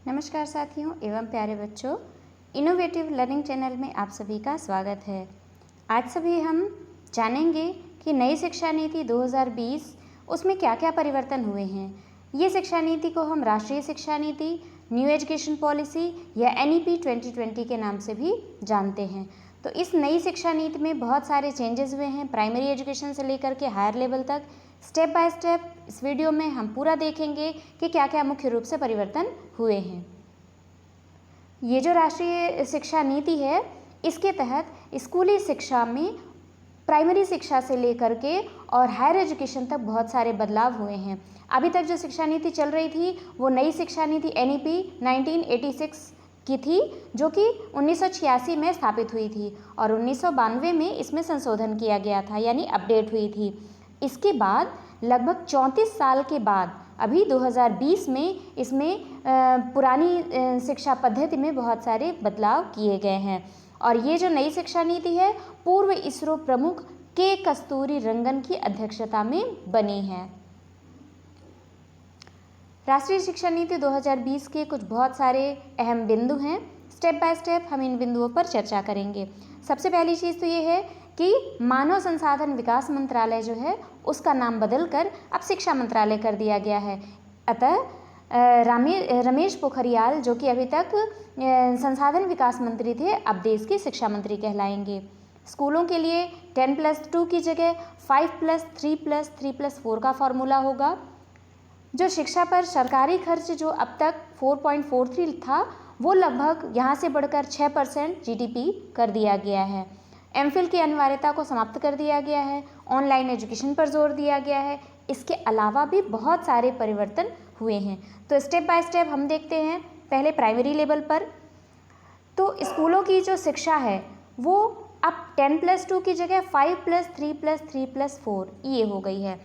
नमस्कार साथियों एवं प्यारे बच्चों, इनोवेटिव लर्निंग चैनल में आप सभी का स्वागत है। आज सभी हम जानेंगे कि नई शिक्षा नीति 2020 उसमें क्या क्या परिवर्तन हुए हैं। ये शिक्षा नीति को हम राष्ट्रीय शिक्षा नीति, न्यू एजुकेशन पॉलिसी या NEP 2020 के नाम से भी जानते हैं। तो इस नई शिक्षा नीति में बहुत सारे चेंजेस हुए हैं, प्राइमरी एजुकेशन से लेकर के हायर लेवल तक। स्टेप बाय स्टेप इस वीडियो में हम पूरा देखेंगे कि क्या क्या मुख्य रूप से परिवर्तन हुए हैं। ये जो राष्ट्रीय शिक्षा नीति है, इसके तहत स्कूली शिक्षा में प्राइमरी शिक्षा से लेकर के और हायर एजुकेशन तक बहुत सारे बदलाव हुए हैं। अभी तक जो शिक्षा नीति चल रही थी वो नई शिक्षा नीति NEP 1986 की थी, जो कि 1986 में स्थापित हुई थी और 1992 में इसमें संशोधन किया गया था, यानी अपडेट हुई थी। इसके बाद लगभग 34 साल के बाद अभी 2020 में इसमें पुरानी शिक्षा पद्धति में बहुत सारे बदलाव किए गए हैं। और ये जो नई शिक्षा नीति है पूर्व इसरो प्रमुख के कस्तूरी रंगन की अध्यक्षता में बनी है। राष्ट्रीय शिक्षा नीति 2020 के कुछ बहुत सारे अहम बिंदु हैं। स्टेप बाय स्टेप हम इन बिंदुओं पर चर्चा करेंगे। सबसे पहली चीज़ तो ये है कि मानव संसाधन विकास मंत्रालय जो है उसका नाम बदलकर अब शिक्षा मंत्रालय कर दिया गया है। अतः रमेश पोखरियाल, जो कि अभी तक संसाधन विकास मंत्री थे, अब देश के शिक्षा मंत्री कहलाएंगे। स्कूलों के लिए 10+2 की जगह 5+3+3+4 का फॉर्मूला होगा। जो शिक्षा पर सरकारी खर्च जो अब तक 4.43 था, वो लगभग यहाँ से बढ़कर 6% GDP कर दिया गया है। MPhil की अनिवार्यता को समाप्त कर दिया गया है। ऑनलाइन एजुकेशन पर जोर दिया गया है। इसके अलावा भी बहुत सारे परिवर्तन हुए हैं। तो स्टेप बाय स्टेप हम देखते हैं। पहले प्राइमरी लेवल पर तो स्कूलों की जो शिक्षा है वो अब 10+2 की जगह 5+3+3+4 ये हो गई है।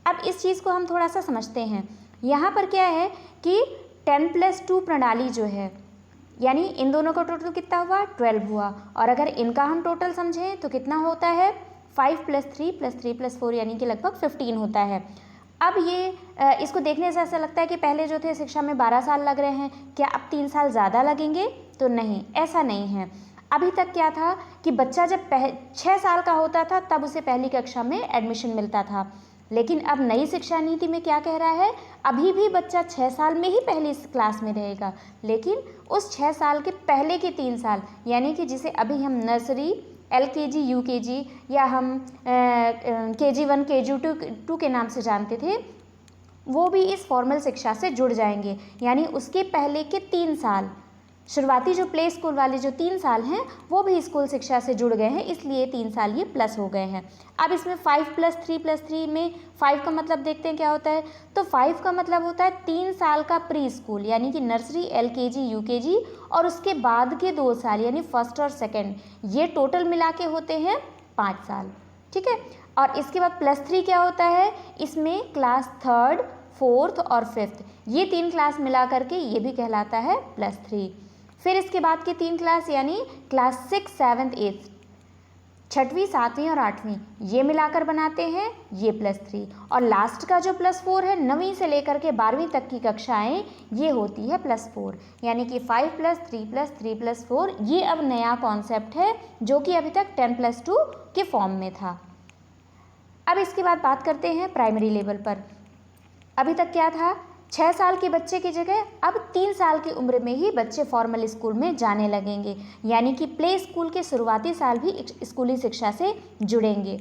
अब इस चीज़ को हम थोड़ा सा समझते हैं। यहाँ पर क्या है कि 10+2 प्रणाली जो है, यानी इन दोनों का टोटल कितना हुआ, 12 हुआ। और अगर इनका हम टोटल समझें तो कितना होता है, 5+3+3+4 यानी कि लगभग 15 होता है। अब ये इसको देखने से ऐसा लगता है कि पहले जो थे शिक्षा में 12 साल लग रहे हैं, क्या अब 3 साल ज़्यादा लगेंगे? तो नहीं, ऐसा नहीं है। अभी तक क्या था कि बच्चा जब 6 साल का होता था तब उसे पहली कक्षा में एडमिशन मिलता था। लेकिन अब नई शिक्षा नीति में क्या कह रहा है, अभी भी बच्चा 6 साल में ही पहली क्लास में रहेगा, लेकिन उस 6 साल के पहले के 3 साल, यानी कि जिसे अभी हम नर्सरी, LKG, UKG या हम KG1, KG2 के नाम से जानते थे, वो भी इस फॉर्मल शिक्षा से जुड़ जाएंगे। यानी उसके पहले के 3 साल, शुरुआती जो प्ले स्कूल वाले जो 3 साल हैं वो भी स्कूल शिक्षा से जुड़ गए हैं, इसलिए 3 साल ये प्लस हो गए हैं। अब इसमें 5+3+3 में 5 का मतलब देखते हैं क्या होता है। तो 5 का मतलब होता है 3 साल का प्री स्कूल, यानी कि नर्सरी, LKG, UKG और उसके बाद के 2 साल यानी फर्स्ट और सेकेंड, ये टोटल मिला के होते हैं 5 साल। ठीक है। और इसके बाद +3 क्या होता है, इसमें क्लास 3rd, 4th और 5th, ये 3 क्लास मिला करके ये भी कहलाता है +3। फिर इसके बाद की 3 क्लास यानी क्लास 6, 7th, 8th, 6वीं, 7वीं और 8वीं, ये मिलाकर बनाते हैं ये +3। और लास्ट का जो +4 है, 9वीं से लेकर के 12वीं तक की कक्षाएं, ये होती है +4, यानी कि 5+3+3+4। ये अब नया कॉन्सेप्ट है जो कि अभी तक 10+2 के फॉर्म में था। अब इसके बाद बात करते हैं प्राइमरी लेवल पर। अभी तक क्या था, 6 साल के बच्चे की जगह अब 3 साल की उम्र में ही बच्चे फॉर्मल स्कूल में जाने लगेंगे, यानी कि प्ले स्कूल के शुरुआती साल भी स्कूली शिक्षा से जुड़ेंगे।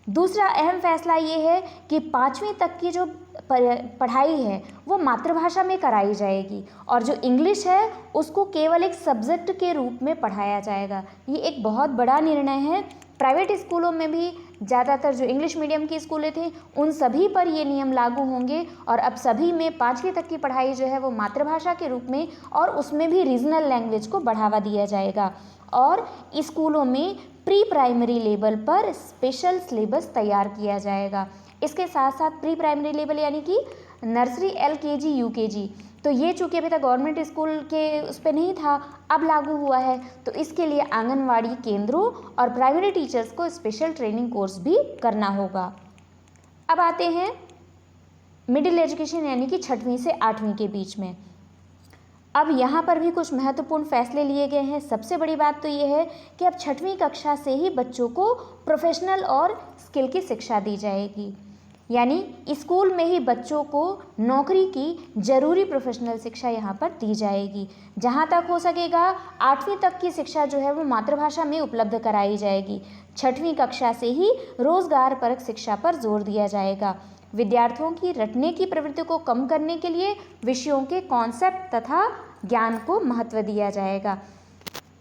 दूसरा अहम फैसला ये है कि 5वीं तक की जो पढ़ाई है वो मातृभाषा में कराई जाएगी और जो इंग्लिश है उसको केवल एक सब्जेक्ट के रूप में पढ़ाया जाएगा। ये एक बहुत बड़ा निर्णय है। प्राइवेट स्कूलों में भी ज़्यादातर जो इंग्लिश मीडियम की स्कूलें थी उन सभी पर ये नियम लागू होंगे और अब सभी में 5वीं तक की पढ़ाई जो है वो मातृभाषा के रूप में और उसमें भी रीजनल लैंग्वेज को बढ़ावा दिया जाएगा। और स्कूलों में प्री प्राइमरी लेवल पर स्पेशल सिलेबस तैयार किया जाएगा। इसके साथ साथ प्री प्राइमरी लेवल यानी कि नर्सरी, LKG, UKG, तो ये चूँकि अभी तक गवर्नमेंट स्कूल के उस पर नहीं था, अब लागू हुआ है, तो इसके लिए आंगनवाड़ी केंद्रों और प्राइमरी टीचर्स को स्पेशल ट्रेनिंग कोर्स भी करना होगा। अब आते हैं मिडिल एजुकेशन यानी कि 6वीं से 8वीं के बीच में। अब यहाँ पर भी कुछ महत्वपूर्ण फैसले लिए गए हैं। सबसे बड़ी बात तो ये है कि अब 6वीं कक्षा से ही बच्चों को प्रोफेशनल और स्किल की शिक्षा दी जाएगी, यानी स्कूल में ही बच्चों को नौकरी की जरूरी प्रोफेशनल शिक्षा यहाँ पर दी जाएगी। जहाँ तक हो सकेगा 8वीं तक की शिक्षा जो है वो मातृभाषा में उपलब्ध कराई जाएगी। 6वीं कक्षा से ही रोजगार परक शिक्षा पर जोर दिया जाएगा। विद्यार्थियों की रटने की प्रवृत्ति को कम करने के लिए विषयों के कॉन्सेप्ट तथा ज्ञान को महत्व दिया जाएगा।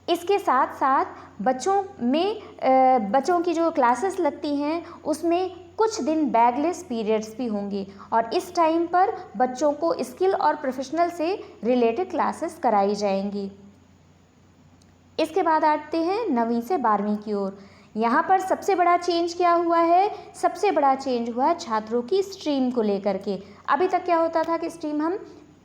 इसके साथ साथ बच्चों की जो क्लासेस लगती हैं उसमें कुछ दिन बैगलेस पीरियड्स भी होंगे और इस टाइम पर बच्चों को स्किल और प्रोफेशनल से रिलेटेड क्लासेस कराई जाएंगी। इसके बाद आते हैं 9वीं से 12वीं की ओर। यहाँ पर सबसे बड़ा चेंज क्या हुआ है? सबसे बड़ा चेंज हुआ है छात्रों की स्ट्रीम को लेकर के। अभी तक क्या होता था कि स्ट्रीम हम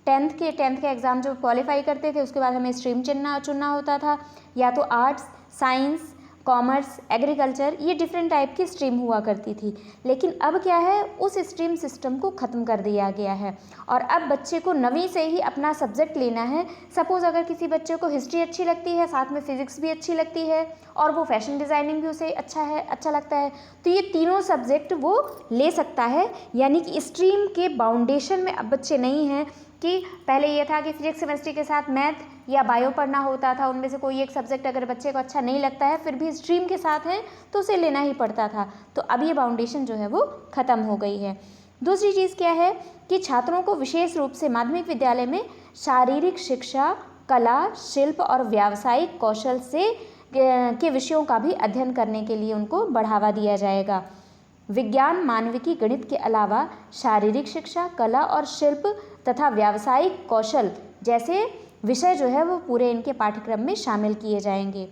टेंथ के एग्ज़ाम जो क्वालिफाई करते थे उसके बाद हमें स्ट्रीम चुनना होता था, या तो आर्ट्स, साइंस, कॉमर्स, एग्रीकल्चर, ये डिफरेंट टाइप की स्ट्रीम हुआ करती थी। लेकिन अब क्या है, उस स्ट्रीम सिस्टम को ख़त्म कर दिया गया है और अब बच्चे को 9वीं से ही अपना सब्जेक्ट लेना है। सपोज़ अगर किसी बच्चे को हिस्ट्री अच्छी लगती है, साथ में फिज़िक्स भी अच्छी लगती है और वो फैशन डिज़ाइनिंग भी उसे अच्छा लगता है, तो ये तीनों सब्जेक्ट वो ले सकता है। यानी कि स्ट्रीम के बाउंडेशन में अब बच्चे नहीं हैं कि पहले ये था कि फिजिक्स केमिस्ट्री के साथ मैथ या बायो पढ़ना होता था, उनमें से कोई एक सब्जेक्ट अगर बच्चे को अच्छा नहीं लगता है फिर भी स्ट्रीम के साथ है तो उसे लेना ही पड़ता था। तो अब ये बाउंडेशन जो है वो ख़त्म हो गई है। दूसरी चीज़ क्या है कि छात्रों को विशेष रूप से माध्यमिक विद्यालय में शारीरिक शिक्षा, कला, शिल्प और व्यावसायिक कौशल से के विषयों का भी अध्ययन करने के लिए उनको बढ़ावा दिया जाएगा। विज्ञान, मानविकी, गणित के अलावा शारीरिक शिक्षा, कला और शिल्प तथा व्यावसायिक कौशल जैसे विषय जो है वो पूरे इनके पाठ्यक्रम में शामिल किए जाएंगे।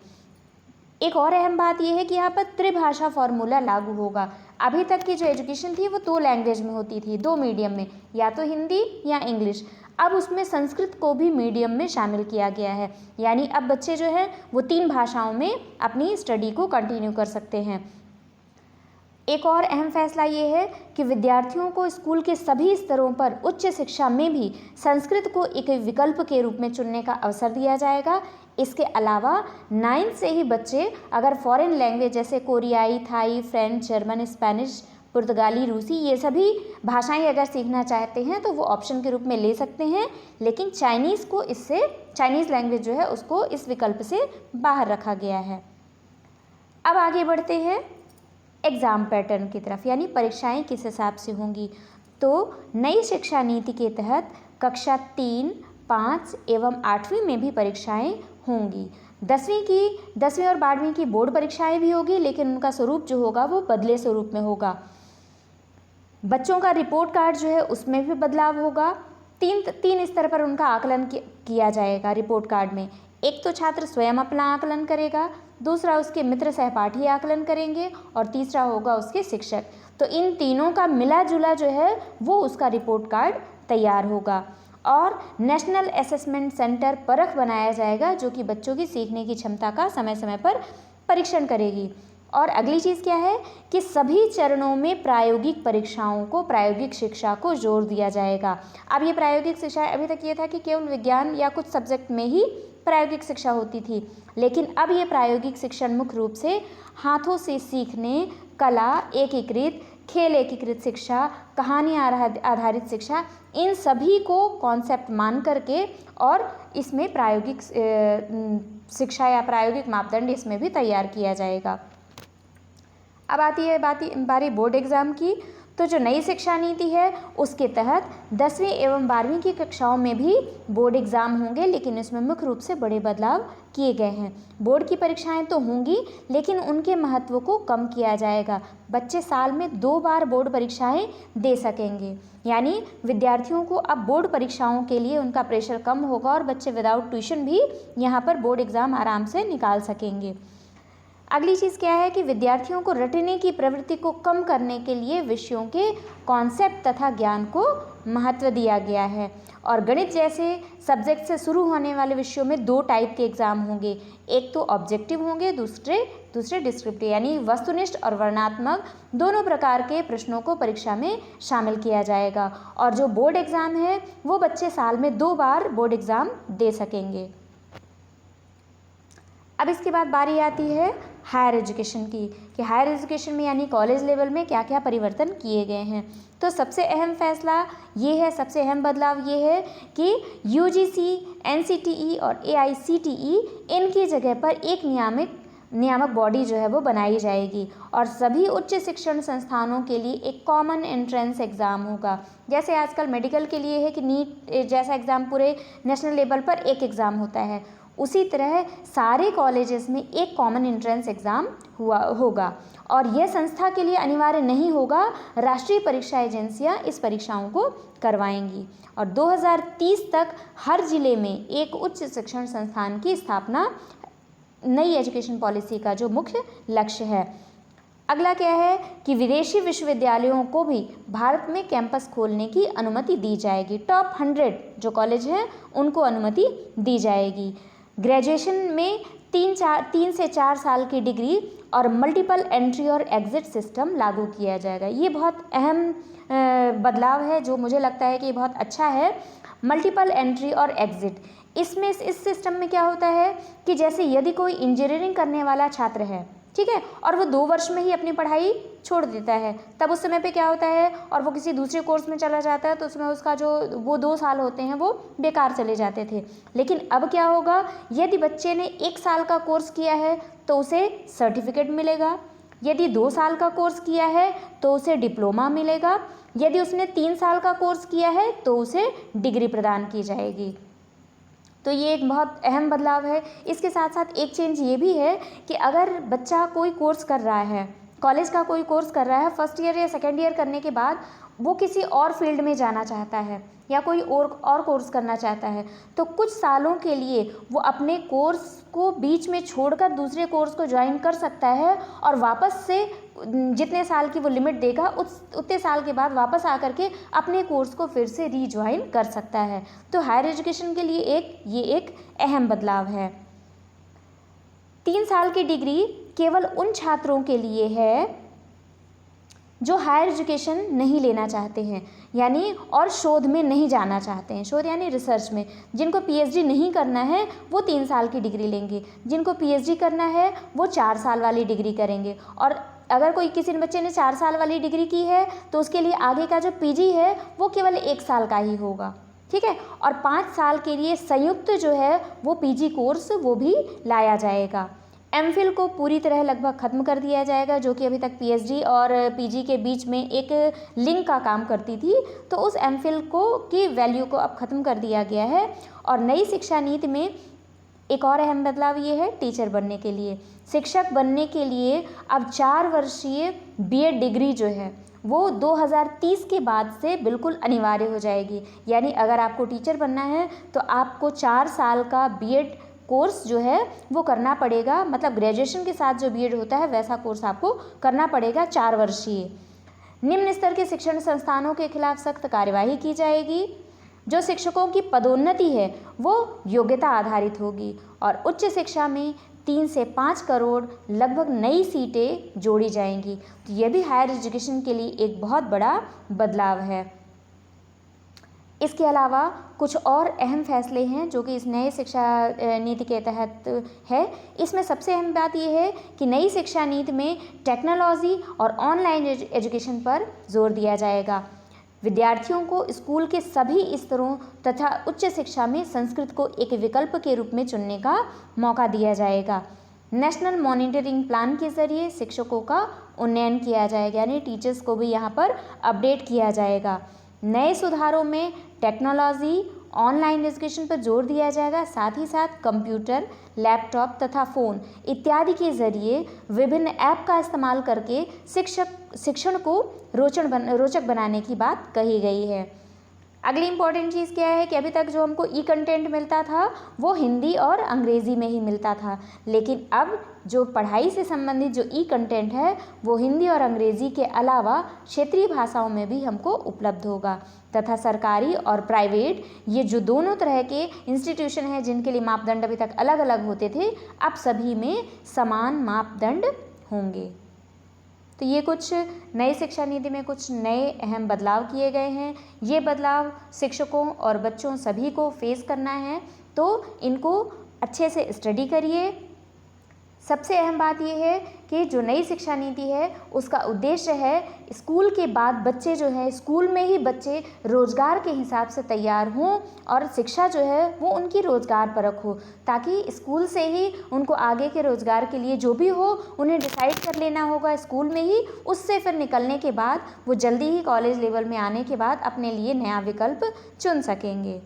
एक और अहम बात यह है कि यहाँ पर त्रिभाषा फॉर्मूला लागू होगा। अभी तक की जो एजुकेशन थी वो 2 लैंग्वेज में होती थी, 2 मीडियम में, या तो हिंदी या इंग्लिश। अब उसमें संस्कृत को भी मीडियम में शामिल किया गया है, यानी अब बच्चे जो हैं वो 3 भाषाओं में अपनी स्टडी को कंटिन्यू कर सकते हैं। एक और अहम फैसला ये है कि विद्यार्थियों को स्कूल के सभी स्तरों पर उच्च शिक्षा में भी संस्कृत को एक विकल्प के रूप में चुनने का अवसर दिया जाएगा। इसके अलावा 9th से ही बच्चे अगर फॉरेन लैंग्वेज जैसे कोरियाई, थाई, फ्रेंच, जर्मन, स्पेनिश, पुर्तगाली, रूसी, ये सभी भाषाएं अगर सीखना चाहते हैं तो वो ऑप्शन के रूप में ले सकते हैं। लेकिन चाइनीज़ लैंग्वेज जो है उसको इस विकल्प से बाहर रखा गया है। अब आगे बढ़ते हैं एग्ज़ाम पैटर्न की तरफ, यानी परीक्षाएं किस हिसाब से होंगी। तो नई शिक्षा नीति के तहत कक्षा 3, 5 एवं 8वीं में भी परीक्षाएं होंगी। 10वीं और 12वीं की बोर्ड परीक्षाएं भी होगी, लेकिन उनका स्वरूप जो होगा वो बदले स्वरूप में होगा। बच्चों का रिपोर्ट कार्ड जो है उसमें भी बदलाव होगा। तीन स्तर पर उनका आकलन किया जाएगा रिपोर्ट कार्ड में। एक तो छात्र स्वयं अपना आकलन करेगा, दूसरा उसके मित्र सहपाठी आकलन करेंगे और तीसरा होगा उसके शिक्षक। तो इन तीनों का मिला जुला जो है वो उसका रिपोर्ट कार्ड तैयार होगा और नेशनल असेसमेंट सेंटर परख बनाया जाएगा जो कि बच्चों की सीखने की क्षमता का समय समय पर परीक्षण करेगी। और अगली चीज़ क्या है कि सभी चरणों में प्रायोगिक परीक्षाओं को, प्रायोगिक शिक्षा को जोर दिया जाएगा। अब ये प्रायोगिक शिक्षा, अभी तक ये था कि केवल विज्ञान या कुछ सब्जेक्ट में ही प्रायोगिक शिक्षा होती थी, लेकिन अब ये प्रायोगिक शिक्षण मुख्य रूप से हाथों से सीखने, कला एकीकृत, खेल एकीकृत शिक्षा, कहानी आधारित शिक्षा, इन सभी को कॉन्सेप्ट मान करके और इसमें प्रायोगिक शिक्षा या प्रायोगिक मापदंड इसमें भी तैयार किया जाएगा। अब आती है बारी बोर्ड एग्ज़ाम की। तो जो नई शिक्षा नीति है उसके तहत 10वीं एवं 12वीं की कक्षाओं में भी बोर्ड एग्ज़ाम होंगे, लेकिन इसमें मुख्य रूप से बड़े बदलाव किए गए हैं। बोर्ड की परीक्षाएं तो होंगी, लेकिन उनके महत्व को कम किया जाएगा। बच्चे साल में 2 बार बोर्ड परीक्षाएं दे सकेंगे, यानी विद्यार्थियों को अब बोर्ड परीक्षाओं के लिए उनका प्रेशर कम होगा और बच्चे विदाउट ट्यूशन भी यहाँ पर बोर्ड एग्ज़ाम आराम से निकाल सकेंगे। अगली चीज़ क्या है कि विद्यार्थियों को रटने की प्रवृत्ति को कम करने के लिए विषयों के कॉन्सेप्ट तथा ज्ञान को महत्व दिया गया है। और गणित जैसे सब्जेक्ट से शुरू होने वाले विषयों में 2 टाइप के एग्ज़ाम होंगे, एक तो ऑब्जेक्टिव होंगे, दूसरे डिस्क्रिप्टिव, यानी वस्तुनिष्ठ और वर्णनात्मक दोनों प्रकार के प्रश्नों को परीक्षा में शामिल किया जाएगा। और जो बोर्ड एग्ज़ाम है वो बच्चे साल में 2 बार बोर्ड एग्ज़ाम दे सकेंगे। अब इसके बाद बारी आती है हायर एजुकेशन की, कि हायर एजुकेशन में यानी कॉलेज लेवल में क्या क्या परिवर्तन किए गए हैं। तो सबसे अहम फैसला ये है, सबसे अहम बदलाव ये है कि यूजीसी, एनसीटीई और एआईसीटीई इनकी जगह पर एक नियामक बॉडी जो है वो बनाई जाएगी और सभी उच्च शिक्षण संस्थानों के लिए एक कॉमन एंट्रेंस एग्ज़ाम होगा। जैसे आजकल मेडिकल के लिए है कि नीट जैसा एग्ज़ाम पूरे नेशनल लेवल पर एक एग्ज़ाम होता है, उसी तरह सारे कॉलेजेस में एक कॉमन एंट्रेंस एग्ज़ाम होगा और यह संस्था के लिए अनिवार्य नहीं होगा। राष्ट्रीय परीक्षा एजेंसियां इस परीक्षाओं को करवाएंगी और 2030 तक हर जिले में एक उच्च शिक्षण संस्थान की स्थापना नई एजुकेशन पॉलिसी का जो मुख्य लक्ष्य है। अगला क्या है कि विदेशी विश्वविद्यालयों को भी भारत में कैंपस खोलने की अनुमति दी जाएगी। टॉप 100 जो कॉलेज हैं उनको अनुमति दी जाएगी। ग्रेजुएशन में 3 से 4 साल की डिग्री और मल्टीपल एंट्री और एग्ज़िट सिस्टम लागू किया जाएगा। ये बहुत अहम बदलाव है जो मुझे लगता है कि बहुत अच्छा है। मल्टीपल एंट्री और एग्ज़िट, इसमें इस सिस्टम में क्या होता है कि जैसे यदि कोई इंजीनियरिंग करने वाला छात्र है, ठीक है, और वो 2 वर्ष में ही अपनी पढ़ाई छोड़ देता है, तब उस समय पे क्या होता है और वो किसी दूसरे कोर्स में चला जाता है तो उसमें उसका जो वो 2 साल होते हैं वो बेकार चले जाते थे। लेकिन अब क्या होगा, यदि बच्चे ने 1 साल का कोर्स किया है तो उसे सर्टिफिकेट मिलेगा, यदि 2 साल का कोर्स किया है तो उसे डिप्लोमा मिलेगा, यदि उसने 3 साल का कोर्स किया है तो उसे डिग्री प्रदान की जाएगी। तो ये एक बहुत अहम बदलाव है। इसके साथ साथ एक चेंज ये भी है कि अगर बच्चा कोई कोर्स कर रहा है, कॉलेज का कोई कोर्स कर रहा है, फर्स्ट ईयर या सेकेंड ईयर करने के बाद वो किसी और फील्ड में जाना चाहता है या कोई और कोर्स करना चाहता है, तो कुछ सालों के लिए वो अपने कोर्स को बीच में छोड़कर दूसरे कोर्स को ज्वाइन कर सकता है और वापस से जितने साल की वो लिमिट देगा उतने साल के बाद वापस आकर के अपने कोर्स को फिर से रीज्वाइन कर सकता है। तो हायर एजुकेशन के लिए ये एक अहम बदलाव है। 3 साल की डिग्री केवल उन छात्रों के लिए है जो हायर एजुकेशन नहीं लेना चाहते हैं, यानी और शोध में नहीं जाना चाहते हैं, शोध यानी रिसर्च में। जिनको पीएचडी नहीं करना है वो 3 साल की डिग्री लेंगे, जिनको पीएचडी करना है वो 4 साल वाली डिग्री करेंगे। और अगर कोई किसी बच्चे ने 4 साल वाली डिग्री की है तो उसके लिए आगे का जो पीजी है वो केवल 1 साल का ही होगा, ठीक है। और 5 साल के लिए संयुक्त जो है वो पीजी कोर्स वो भी लाया जाएगा। एमफिल को पूरी तरह लगभग ख़त्म कर दिया जाएगा, जो कि अभी तक पीएचडी और पीजी के बीच में एक लिंक का काम करती थी, तो उस एमफिल की वैल्यू को अब ख़त्म कर दिया गया है। और नई शिक्षा नीति में एक और अहम बदलाव ये है, टीचर बनने के लिए, शिक्षक बनने के लिए अब 4 वर्षीय बीएड डिग्री जो है वो 2030 के बाद से बिल्कुल अनिवार्य हो जाएगी। यानी अगर आपको टीचर बनना है तो आपको 4 साल का बीएड कोर्स जो है वो करना पड़ेगा, मतलब ग्रेजुएशन के साथ जो बीएड होता है वैसा कोर्स आपको करना पड़ेगा 4 वर्षीय। निम्न स्तर के शिक्षण संस्थानों के खिलाफ सख्त कार्यवाही की जाएगी। जो शिक्षकों की पदोन्नति है वो योग्यता आधारित होगी और उच्च शिक्षा में 3 से 5 करोड़ लगभग नई सीटें जोड़ी जाएंगी। तो ये भी हायर एजुकेशन के लिए एक बहुत बड़ा बदलाव है। इसके अलावा कुछ और अहम फैसले हैं जो कि इस नए शिक्षा नीति के तहत है। इसमें सबसे अहम बात यह है कि नई शिक्षा नीति में टेक्नोलॉजी और ऑनलाइन एजुकेशन पर जोर दिया जाएगा। विद्यार्थियों को स्कूल के सभी स्तरों तथा उच्च शिक्षा में संस्कृत को एक विकल्प के रूप में चुनने का मौका दिया जाएगा। नेशनल मॉनिटरिंग प्लान के ज़रिए शिक्षकों का उन्नयन किया जाएगा, यानी टीचर्स को भी यहाँ पर अपडेट किया जाएगा। नए सुधारों में टेक्नोलॉजी, ऑनलाइन एजुकेशन पर जोर दिया जाएगा, साथ ही साथ कंप्यूटर, लैपटॉप तथा फ़ोन इत्यादि के ज़रिए विभिन्न ऐप का इस्तेमाल करके शिक्षण को रोचक बनाने की बात कही गई है। अगली इम्पॉर्टेंट चीज़ क्या है कि अभी तक जो हमको ई कंटेंट मिलता था वो हिंदी और अंग्रेज़ी में ही मिलता था, लेकिन अब जो पढ़ाई से संबंधित जो ई कंटेंट है वो हिंदी और अंग्रेज़ी के अलावा क्षेत्रीय भाषाओं में भी हमको उपलब्ध होगा। तथा सरकारी और प्राइवेट ये जो दोनों तरह के इंस्टीट्यूशन हैं जिनके लिए मापदंड अभी तक अलग अलग होते थे, अब सभी में समान मापदंड होंगे। तो ये कुछ नई शिक्षा नीति में कुछ नए अहम बदलाव किए गए हैं। ये बदलाव शिक्षकों और बच्चों सभी को फेस करना है, तो इनको अच्छे से स्टडी करिए। सबसे अहम बात यह है कि जो नई शिक्षा नीति है उसका उद्देश्य है स्कूल के बाद बच्चे जो है स्कूल में ही बच्चे रोज़गार के हिसाब से तैयार हों और शिक्षा जो है वो उनकी रोज़गार परक हो, ताकि स्कूल से ही उनको आगे के रोज़गार के लिए जो भी हो उन्हें डिसाइड कर लेना होगा स्कूल में ही। उससे फिर निकलने के बाद वो जल्दी ही कॉलेज लेवल में आने के बाद अपने लिए नया विकल्प चुन सकेंगे।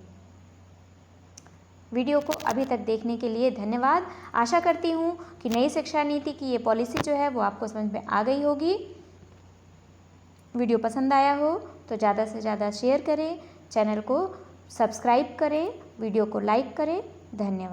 वीडियो को अभी तक देखने के लिए धन्यवाद। आशा करती हूँ कि नई शिक्षा नीति की ये पॉलिसी जो है वो आपको समझ में आ गई होगी। वीडियो पसंद आया हो तो ज़्यादा से ज़्यादा शेयर करें, चैनल को सब्सक्राइब करें, वीडियो को लाइक करें। धन्यवाद।